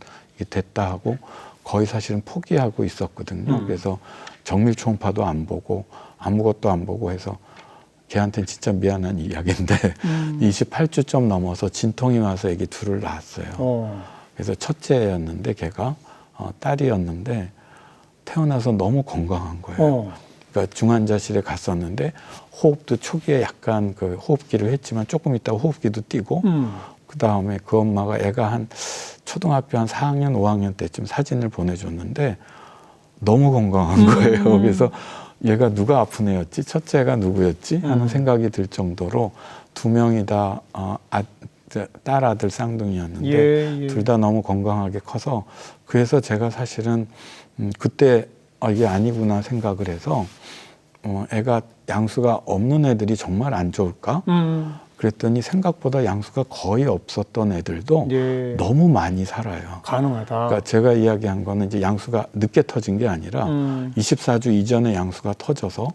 됐다 하고 거의 사실은 포기하고 있었거든요. 그래서 정밀 초음파도 안 보고 아무것도 안 보고 해서 걔한테는 진짜 미안한 이야기인데 28주쯤 넘어서 진통이 와서 애기 둘을 낳았어요. 그래서 첫째였는데 걔가 딸이었는데 태어나서 너무 건강한 거예요. 그러니까 중환자실에 갔었는데 호흡도 초기에 약간 그 호흡기를 했지만 조금 있다가 호흡기도 띄고 그 다음에 그 엄마가 애가 한 초등학교 한 4학년, 5학년 때쯤 사진을 보내줬는데 너무 건강한 거예요. 그래서 얘가 누가 아픈 애였지? 첫째가 누구였지? 하는 생각이 들 정도로 두 명이 다 딸 아들 쌍둥이였는데 둘 다 너무 건강하게 커서 그래서 제가 사실은 그때 이게 아니구나 생각을 해서 애가 양수가 없는 애들이 정말 안 좋을까? 그랬더니 생각보다 양수가 거의 없었던 애들도 너무 많이 살아요. 가능하다. 그러니까 제가 이야기한 거는 이제 양수가 늦게 터진 게 아니라 24주 이전에 양수가 터져서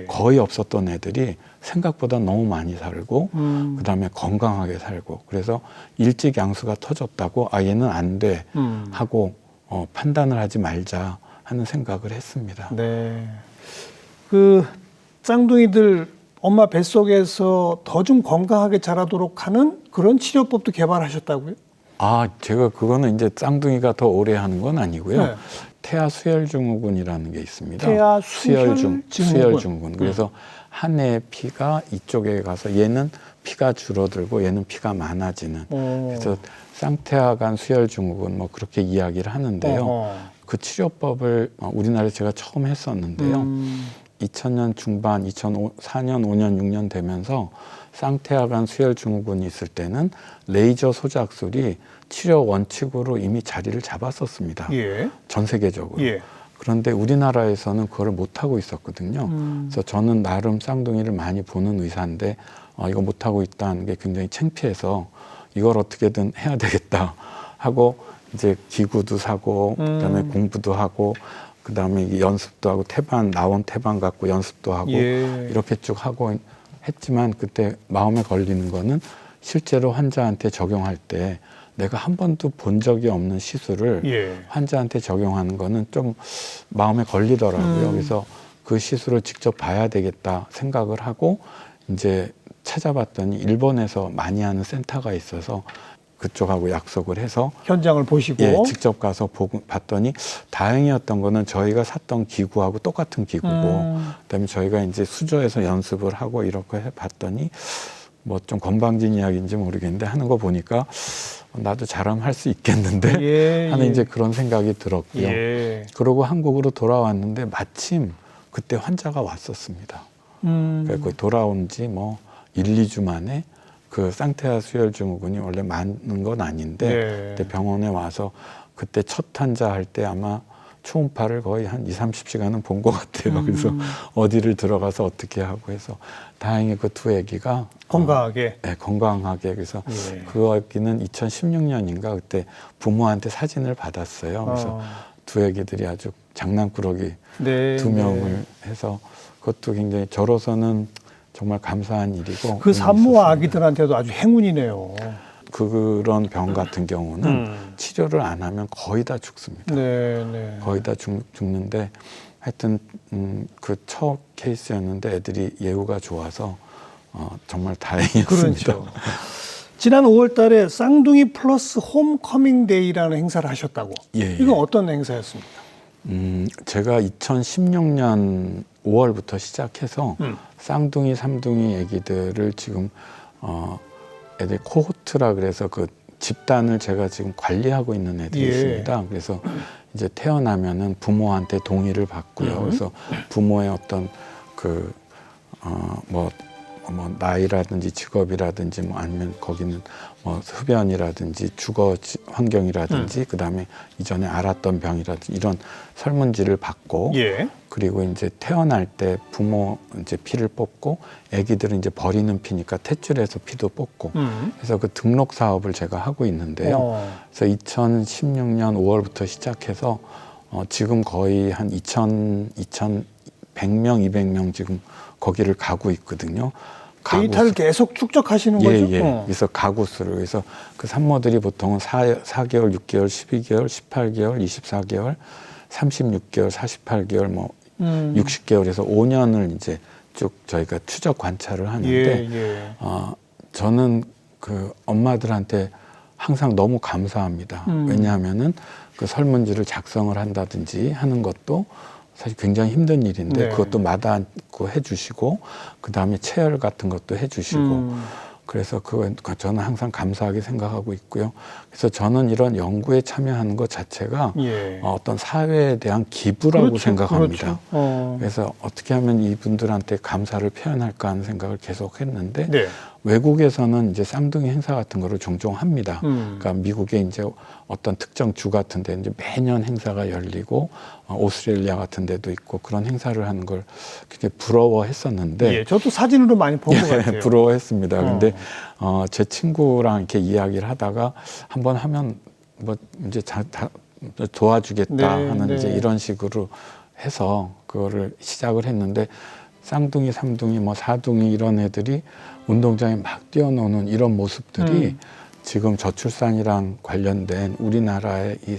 거의 없었던 애들이 생각보다 너무 많이 살고 그다음에 건강하게 살고 그래서 일찍 양수가 터졌다고 얘는 안 돼 하고 판단을 하지 말자 하는 생각을 했습니다. 네. 그 쌍둥이들 엄마 뱃속에서 더 좀 건강하게 자라도록 하는 그런 치료법도 개발하셨다고요? 제가 그거는 이제 쌍둥이가 더 오래 하는 건 아니고요. 네. 태아 수혈 증후군이라는 게 있습니다. 태아 수혈 증후군. 수혈 증후군. 그래서 한 해의 피가 이쪽에 가서 얘는 피가 줄어들고 얘는 피가 많아지는. 그래서 쌍태아 간 수혈 증후군 뭐 그렇게 이야기를 하는데요. 그 치료법을 우리나라에 제가 처음 했었는데요. 2000년 중반, 2004년, 5년, 6년 되면서 쌍태아 간 수혈 증후군이 있을 때는 레이저 소작술이 치료 원칙으로 이미 자리를 잡았었습니다. 전 세계적으로. 그런데 우리나라에서는 그걸 못하고 있었거든요. 그래서 저는 나름 쌍둥이를 많이 보는 의사인데 이거 못하고 있다는 게 굉장히 창피해서 이걸 어떻게든 해야 되겠다 하고 이제 기구도 사고 그다음에 공부도 하고 그다음에 연습도 하고 나온 태반 갖고 연습도 하고 이렇게 쭉 하고 했지만 그때 마음에 걸리는 거는 실제로 환자한테 적용할 때 내가 한 번도 본 적이 없는 시술을 환자한테 적용하는 거는 좀 마음에 걸리더라고요. 그래서 그 시술을 직접 봐야 되겠다 생각을 하고 이제 찾아봤더니 일본에서 많이 하는 센터가 있어서 그쪽하고 약속을 해서 현장을 보시고 직접 가서 봤더니 다행이었던 거는 저희가 샀던 기구하고 똑같은 기구고 그다음에 저희가 이제 수조에서 연습을 하고 이렇게 해봤더니 뭐 좀 건방진 이야기인지 모르겠는데 하는 거 보니까 나도 잘하면 할 수 있겠는데 하는 이제 그런 생각이 들었고요. 그러고 한국으로 돌아왔는데 마침 그때 환자가 왔었습니다. 그래서 돌아온 지 뭐 1, 2주 만에 그 쌍태아 수혈 증후군이 원래 많은 건 아닌데 그때 병원에 와서 그때 첫 환자 할 때 아마 초음파를 거의 한 2, 30시간은 본 것 같아요. 그래서 어디를 들어가서 어떻게 하고 해서 다행히 그 두 아기가 건강하게 건강하게 그래서 그 아기는 2016년인가 그때 부모한테 사진을 받았어요. 그래서 두 아기들이 아주 장난꾸러기 두 명을 해서 그것도 굉장히 저로서는 정말 감사한 일이고 그 산모와 아기들한테도 아주 행운이네요. 그런 병 같은 경우는 치료를 안 하면 거의 다 죽습니다. 거의 다 죽는데 하여튼 그 첫 케이스였는데 애들이 예후가 좋아서 정말 다행이었습니다. 그렇죠. 지난 5월 달에 쌍둥이 플러스 홈커밍 데이라는 행사를 하셨다고. 이건 어떤 행사였습니까? 제가 2016년 5월부터 시작해서 쌍둥이, 삼둥이 애기들을 지금 애들 코호트라 그래서 그 집단을 제가 지금 관리하고 있는 애들이 있습니다. 그래서 이제 태어나면은 부모한테 동의를 받고요. 그래서 부모의 어떤 그 뭐 나이라든지 직업이라든지 뭐 아니면 거기는 뭐 흡연이라든지 주거 환경이라든지 그다음에 이전에 알았던 병이라든지 이런 설문지를 받고 그리고 이제 태어날 때 부모 이제 피를 뽑고 아기들은 이제 버리는 피니까 탯줄에서 피도 뽑고 그래서 그 등록 사업을 제가 하고 있는데요. 그래서 2016년 5월부터 시작해서 지금 거의 한 2,100명, 200명 지금 거기를 가고 있거든요. 데이터를 계속 축적하시는 예, 거죠? 예. 그래서 가구수를. 그래서 그 산모들이 보통은 4개월, 6개월, 12개월, 18개월, 24개월, 36개월, 48개월, 뭐 60개월에서 5년을 이제 쭉 저희가 추적 관찰을 하는데 예. 저는 그 엄마들한테 항상 너무 감사합니다. 왜냐하면은 그 설문지를 작성을 한다든지 하는 것도 사실 굉장히 힘든 일인데 네. 그것도 마다않고 해주시고 그 다음에 체열 같은 것도 해주시고 그래서 그건 저는 항상 감사하게 생각하고 있고요. 그래서 저는 이런 연구에 참여하는 것 자체가 예. 어떤 사회에 대한 기부라고 그렇죠, 생각합니다. 그렇죠. 그래서 어떻게 하면 이분들한테 감사를 표현할까 하는 생각을 계속 했는데 네. 외국에서는 이제 쌍둥이 행사 같은 거를 종종 합니다. 그러니까 미국에 이제 어떤 특정 주 같은 데 이제 매년 행사가 열리고 오스트레일리아 같은 데도 있고 그런 행사를 하는 걸 굉장히 부러워했었는데 예, 저도 사진으로 많이 본 것 같아요. 부러워했습니다. 근데 제 친구랑 이렇게 이야기를 하다가 한번 하면 뭐 이제 도와주겠다 네, 하는 네. 이제 이런 식으로 해서 그거를 시작을 했는데 쌍둥이, 삼둥이, 뭐 사둥이 이런 애들이 운동장에 막 뛰어노는 이런 모습들이 지금 저출산이랑 관련된 우리나라의 이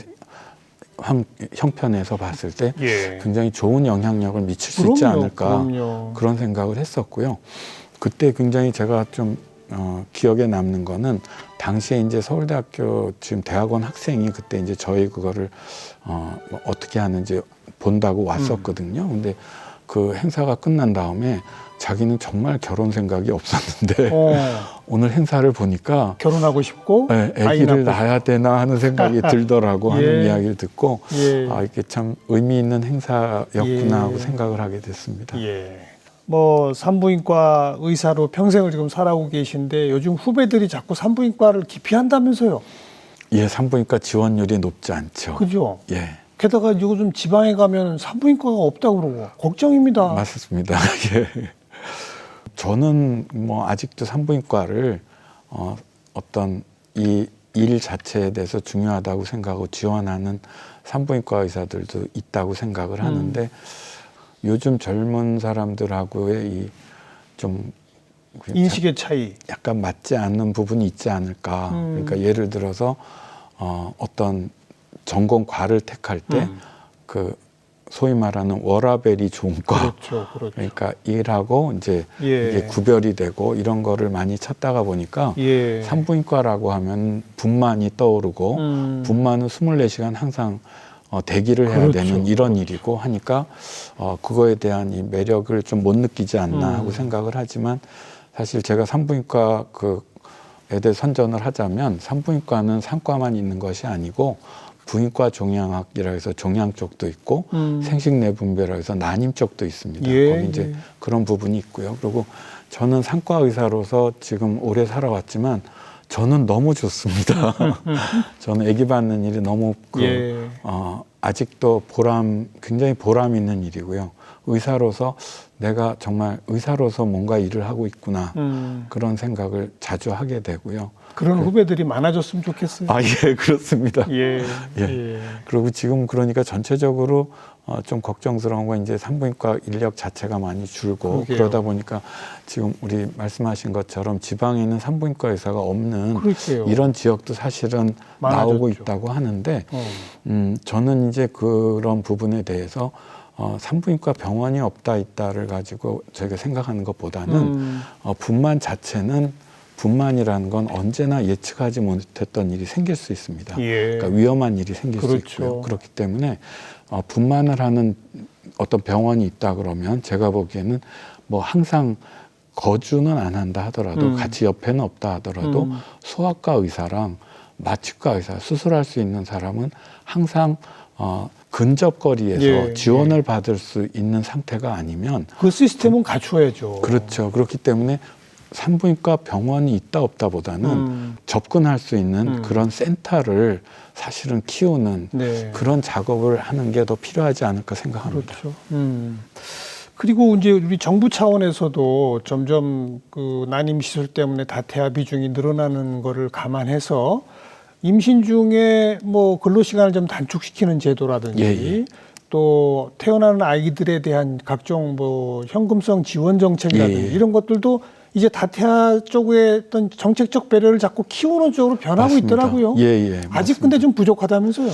형편에서 봤을 때 예. 굉장히 좋은 영향력을 미칠 수 있지 않을까 그럼요. 그런 생각을 했었고요. 그때 굉장히 제가 좀 기억에 남는 거는 당시에 이제 서울대학교 지금 대학원 학생이 그때 이제 저희 그거를 뭐 어떻게 하는지 본다고 왔었거든요. 근데 그 행사가 끝난 다음에 자기는 정말 결혼 생각이 없었는데 오늘 행사를 보니까 결혼하고 싶고 네, 아이 아기를 낳고 낳아야 되나 하는 생각이 들더라고 예. 하는 이야기를 듣고 예. 이게 참 의미 있는 행사였구나 예. 하고 생각을 하게 됐습니다. 예. 뭐 산부인과 의사로 평생을 지금 살아오고 계신데 요즘 후배들이 자꾸 산부인과를 기피한다면서요? 예, 산부인과 지원율이 높지 않죠. 그죠? 예, 게다가 요즘 지방에 가면 산부인과가 없다고 그러고 걱정입니다. 맞습니다. 예. 저는 뭐 아직도 산부인과를 어떤 이 일 자체에 대해서 중요하다고 생각하고 지원하는 산부인과 의사들도 있다고 생각을 하는데 요즘 젊은 사람들하고의 이 좀 인식의 차이. 약간 맞지 않는 부분이 있지 않을까. 그러니까 예를 들어서 어떤 전공과를 택할 때 그 소위 말하는 워라밸이 좋은 과. 그렇죠. 그러니까 일하고 이제 예. 이게 구별이 되고 이런 거를 많이 찾다가 보니까 예. 산부인과라고 하면 분만이 떠오르고 분만은 24시간 항상 대기를 해야 그렇죠. 되는 이런 일이고 하니까 그거에 대한 이 매력을 좀 못 느끼지 않나 하고 생각을 하지만 사실 제가 산부인과 그에 대해 선전을 하자면 산부인과는 산과만 있는 것이 아니고 부인과 종양학이라 해서 종양 쪽도 있고 생식내분비라 해서 난임 쪽도 있습니다. 예, 거기 이제 그런 부분이 있고요. 그리고 저는 산과 의사로서 지금 오래 살아왔지만 저는 너무 좋습니다. 저는 아기 낳는 일이 너무 예. 아직도 굉장히 보람 있는 일이고요. 의사로서 내가 정말 의사로서 뭔가 일을 하고 있구나 그런 생각을 자주 하게 되고요. 그런 후배들이 많아졌으면 좋겠어요. 예, 그렇습니다. 예. 예. 그리고 지금 그러니까 전체적으로 좀 걱정스러운 건 이제 산부인과 인력 자체가 많이 줄고 그러게요. 그러다 보니까 지금 우리 말씀하신 것처럼 지방에는 산부인과 의사가 없는 그러게요. 이런 지역도 사실은 많아졌죠. 나오고 있다고 하는데 저는 이제 그런 부분에 대해서 산부인과 병원이 없다 있다를 가지고 저희가 생각하는 것보다는 분만 자체는 분만이라는 건 언제나 예측하지 못했던 일이 생길 수 있습니다. 예. 그러니까 위험한 일이 생길 수 그렇죠. 있고요. 그렇기 때문에 분만을 하는 어떤 병원이 있다 그러면 제가 보기에는 뭐 항상 거주는 안 한다 하더라도 같이 옆에는 없다 하더라도 소아과 의사랑 마취과 의사 수술할 수 있는 사람은 항상 근접거리에서 예, 지원을 받을 수 있는 상태가 아니면 그 시스템은 갖추어야죠. 그렇죠. 그렇기 때문에 산부인과 병원이 있다 없다 보다는 접근할 수 있는 그런 센터를 사실은 키우는 네. 그런 작업을 하는 게 더 필요하지 않을까 생각합니다. 그렇죠. 그리고 이제 우리 정부 차원에서도 점점 그 난임 시설 때문에 다태아 비중이 늘어나는 거를 감안해서 임신 중에 뭐 근로 시간을 좀 단축시키는 제도라든지 예. 또 태어나는 아이들에 대한 각종 뭐 현금성 지원 정책이라든지 예. 이런 것들도 이제 다태아 쪽의 어떤 정책적 배려를 자꾸 키우는 쪽으로 변하고 맞습니다. 있더라고요. 예. 아직 근데 좀 부족하다면서요?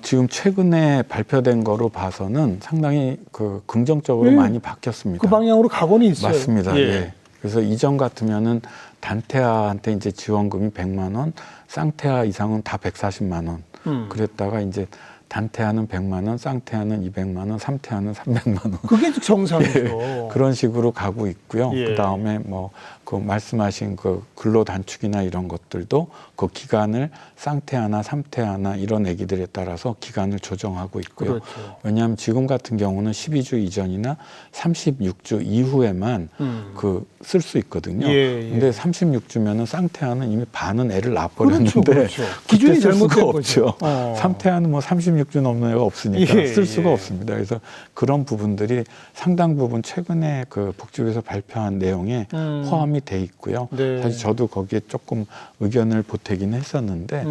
지금 최근에 발표된 거로 봐서는 상당히 그 긍정적으로 예. 많이 바뀌었습니다. 그 방향으로 가고는 있어요. 맞습니다. 예. 예. 그래서 이전 같으면은 단태아한테 이제 지원금이 100만 원, 쌍태아 이상은 다 140만 원. 그랬다가 이제 단태아는 100만 원, 쌍태아는 200만 원, 삼태아는 300만 원. 그게 정상이죠. 예, 그런 식으로 가고 있고요. 예. 그다음에 뭐 그 말씀하신 그 근로 단축이나 이런 것들도 그 기간을 쌍태아나 삼태아나 이런 아기들에 따라서 기간을 조정하고 있고요. 그렇죠. 왜냐하면 지금 같은 경우는 12주 이전이나 36주 이후에만 그 쓸 수 있거든요. 예. 근데 36주면은 쌍태아는 이미 반은 애를 낳아버렸는데 그렇죠. 그때 기준이 쓸 수가 잘못된 없죠. 거죠. 삼태아는 뭐 36주 넘는 애가 없으니까 예, 쓸 수가 예. 없습니다. 그래서 그런 부분들이 상당 부분 최근에 그 복지부에서 발표한 내용에 포함이 돼 있고요. 네. 사실 저도 거기에 조금 의견을 보태긴 했었는데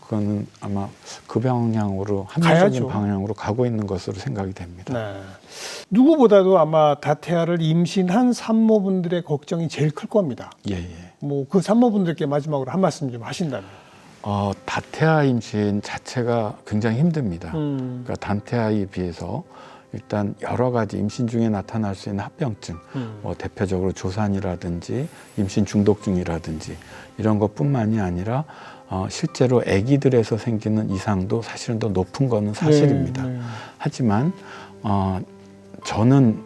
그거는 아마 그 방향으로 합리적인 가야죠. 방향으로 가고 있는 것으로 생각이 됩니다. 네. 누구보다도 아마 다태아를 임신한 산모분들의 걱정이 제일 클 겁니다. 예. 뭐 그 산모분들께 마지막으로 한 말씀 좀 하신다면. 다태아 임신 자체가 굉장히 힘듭니다. 그러니까 단태아에 비해서 일단 여러 가지 임신 중에 나타날 수 있는 합병증, 뭐 대표적으로 조산이라든지 임신 중독증이라든지 이런 것뿐만이 아니라 실제로 아기들에서 생기는 이상도 사실은 더 높은 거는 사실입니다. 네. 하지만 저는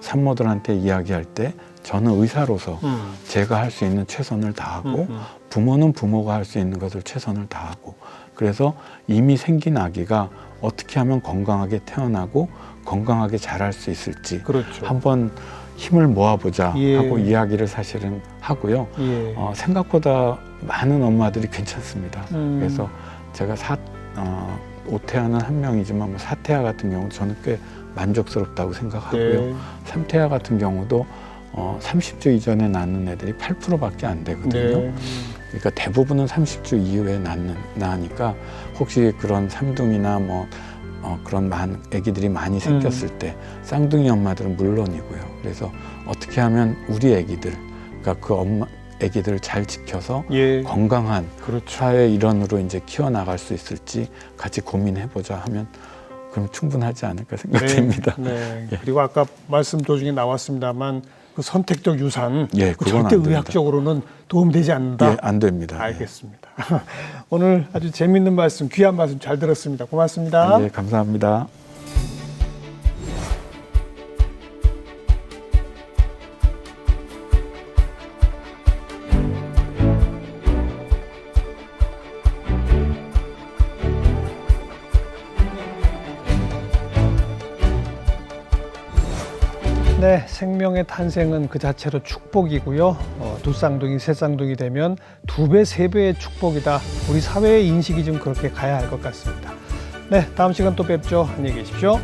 산모들한테 이야기할 때 저는 의사로서 제가 할 수 있는 최선을 다하고 부모는 부모가 할 수 있는 것을 최선을 다하고 그래서 이미 생긴 아기가 어떻게 하면 건강하게 태어나고 건강하게 자랄 수 있을지 그렇죠. 한번 힘을 모아보자 예. 하고 이야기를 사실은 하고요. 예. 생각보다 많은 엄마들이 괜찮습니다. 음. 그래서 제가 오태아는 한 명이지만 뭐 사태아 같은 경우 저는 꽤 만족스럽다고 생각하고요. 네. 삼태아 같은 경우도 30주 이전에 낳는 애들이 8%밖에 안 되거든요. 네. 그러니까 대부분은 30주 이후에 낳으니까 혹시 그런 삼둥이나 뭐 그런 아기들이 많이 생겼을 때 쌍둥이 엄마들은 물론이고요. 그래서 어떻게 하면 우리 아기들, 그러니까 그 엄마 아기들을 잘 지켜서 예. 건강한 그렇죠. 사회 일원으로 이제 키워나갈 수 있을지 같이 고민해보자 하면 그럼 충분하지 않을까 생각됩니다. 네. 예. 그리고 아까 말씀 도중에 나왔습니다만 그 선택적 유산 예, 그 그건 절대 안 됩니다. 의학적으로는 도움되지 않는다. 예, 안 됩니다. 알겠습니다. 오늘 아주 재미있는 말씀, 귀한 말씀 잘 들었습니다. 고맙습니다. 예, 감사합니다. 네, 생명의 탄생은 그 자체로 축복이고요. 두 쌍둥이, 세 쌍둥이 되면 2배, 3배의 축복이다. 우리 사회의 인식이 좀 그렇게 가야 할 것 같습니다. 네, 다음 시간 또 뵙죠. 안녕히 계십시오.